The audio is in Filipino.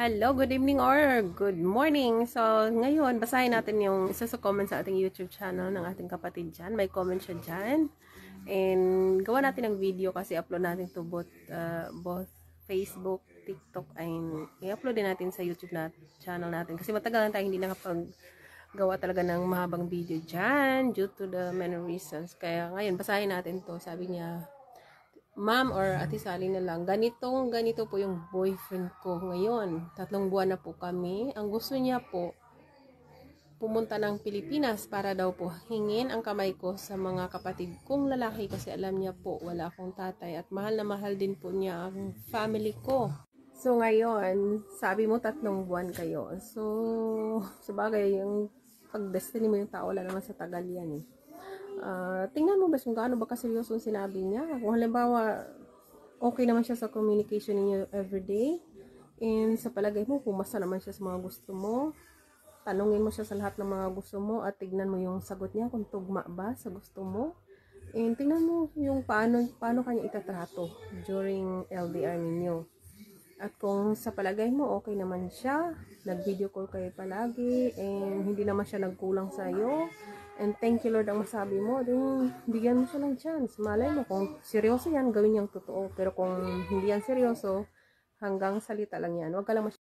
Hello, good evening or good morning. So, ngayon, basahin natin yung isa sa comment sa ating YouTube channel ng ating kapatid dyan. May comment siya dyan. And gawa natin ng video kasi upload natin to both Facebook, TikTok, and i-upload din natin sa YouTube channel natin. Kasi matagal na tayo hindi nakapaggawa talaga ng mahabang video dyan due to the many reasons. Kaya ngayon, basahin natin to. Sabi niya, Ma'am or Ate Sally na lang, ganito po yung boyfriend ko ngayon. 3 buwan na po kami. Ang gusto niya po, pumunta ng Pilipinas para daw po hingin ang kamay ko sa mga kapatid kong lalaki kasi alam niya po wala akong tatay at mahal na mahal din po niya ang family ko. So ngayon, sabi mo 3 buwan kayo. So, sabagay, yung pag-destiny mo yung tao, wala naman sa tagal yan eh. Tingnan mo ba kung gaano ba kaseryoso yung sinabi niya. Kung halimbawa, okay naman siya sa communication niyo everyday, and sa palagay mo, pumasa naman siya sa mga gusto mo, tanungin mo siya sa lahat ng mga gusto mo, at tignan mo yung sagot niya kung tugma ba sa gusto mo, and tingnan mo yung paano kanya itatrato during LDR ninyo. At kung sa palagay mo, okay naman siya, nag-video call kayo palagi, and hindi naman siya nagkulang sa'yo, and thank you Lord ang masabi mo, then bigyan mo siya ng chance. Malay mo, kung seryoso yan, gawin niyang totoo. Pero kung hindi yan seryoso, hanggang salita lang yan. Huwag ka lang